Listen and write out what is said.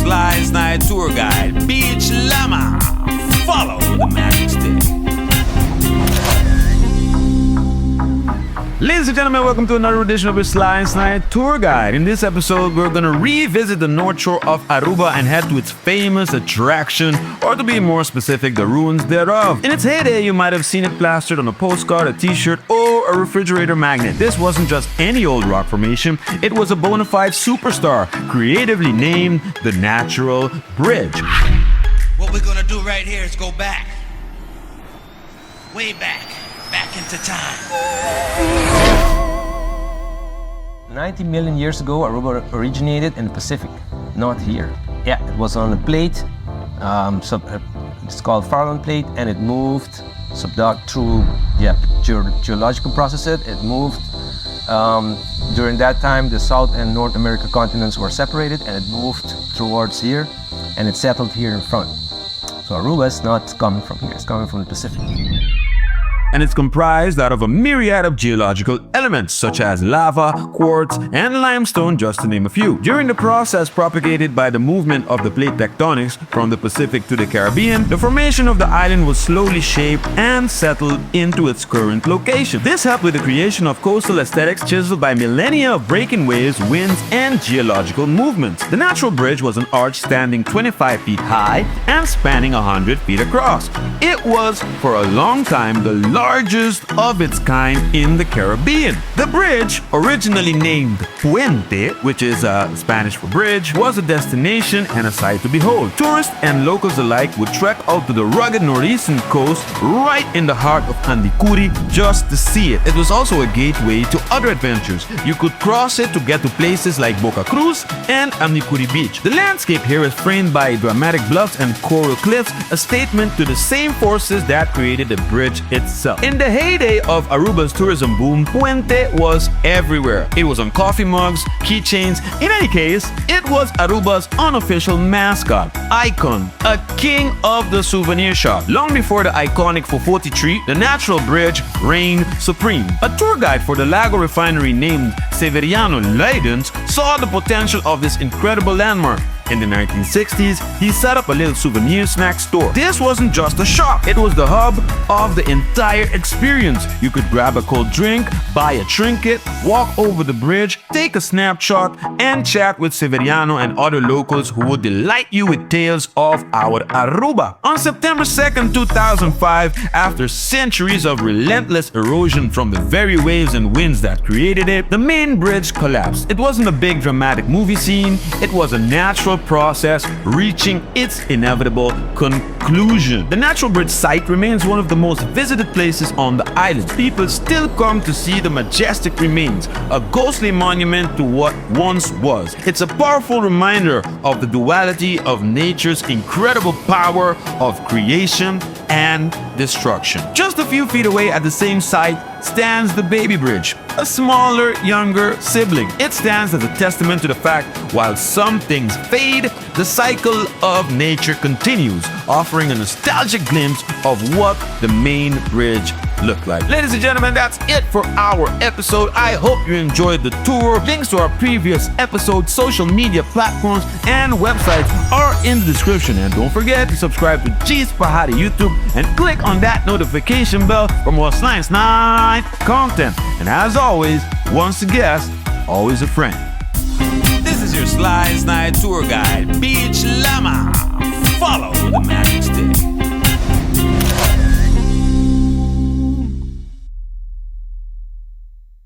Snide tour guide, Beach Llama. Follow the magic stick. Ladies and gentlemen, welcome to another edition of your Snide tour guide. In this episode, we're gonna revisit the north shore of Aruba and head to its famous attraction, or to be more specific, the ruins thereof. In its heyday, you might have seen it plastered on a postcard, a t-shirt, or a refrigerator magnet. This wasn't just any old rock formation, it was a bona fide superstar, creatively named the Natural Bridge. What we're gonna do right here is go back. Way back into time. 90 million years ago, Aruba originated in the Pacific, not here. Yeah, it was on a plate, it's called Farallon Plate, and it moved, subduct through geological processes. It moved. During that time, the South and North America continents were separated, and it moved towards here, and it settled here in front. So Aruba is not coming from here, it's coming from the Pacific. And it's comprised out of a myriad of geological elements such as lava, quartz, and limestone, just to name a few. During the process propagated by the movement of the plate tectonics from the Pacific to the Caribbean, the formation of the island was slowly shaped and settled into its current location. This helped with the creation of coastal aesthetics chiseled by millennia of breaking waves, winds, and geological movements. The Natural Bridge was an arch standing 25 feet high and spanning 100 feet across. It was, for a long time, the largest of its kind in the Caribbean. The bridge, originally named Puente, which is Spanish for bridge, was a destination and a sight to behold. Tourists and locals alike would trek out to the rugged northeastern coast right in the heart of Andicuri just to see it. It was also a gateway to other adventures. You could cross it to get to places like Boca Cruz and Andicuri Beach. The landscape here is framed by dramatic bluffs and coral cliffs, a statement to the same forces that created the bridge itself. In the heyday of Aruba's tourism boom, Puente was everywhere. It was on coffee mugs, keychains. In any case, it was Aruba's unofficial mascot, icon, a king of the souvenir shop. Long before the iconic Fofoti tree, the Natural Bridge reigned supreme. A tour guide for the Lago refinery named Severiano Leidens saw the potential of this incredible landmark. In the 1960s, he set up a little souvenir snack store. This wasn't just a shop, it was the hub of the entire experience. You could grab a cold drink, buy a trinket, walk over the bridge, take a snapshot, and chat with Severiano and other locals who would delight you with tales of our Aruba. On September 2nd, 2005, after centuries of relentless erosion from the very waves and winds that created it, the main bridge collapsed. It wasn't a big dramatic movie scene, it was a natural process reaching its inevitable conclusion. The Natural Bridge site remains one of the most visited places on the island. People still come to see the majestic remains, a ghostly monument to what once was. It's a powerful reminder of the duality of nature's incredible power of creation and destruction. Just a few feet away at the same site stands the Baby Bridge, a smaller, younger sibling. It stands as a testament to the fact while some things fade, the cycle of nature continues, offering a nostalgic glimpse of what the main bridge looked like. Ladies and gentlemen, that's it for our episode. I hope you enjoyed the tour. Links to our previous episodes, social media platforms, and websites are in the description. And don't forget to subscribe to Djis YouTube and click on that notification bell for more Snide content. And as always, once a guest, always a friend. This is your Snide tour guide, Beach Llama.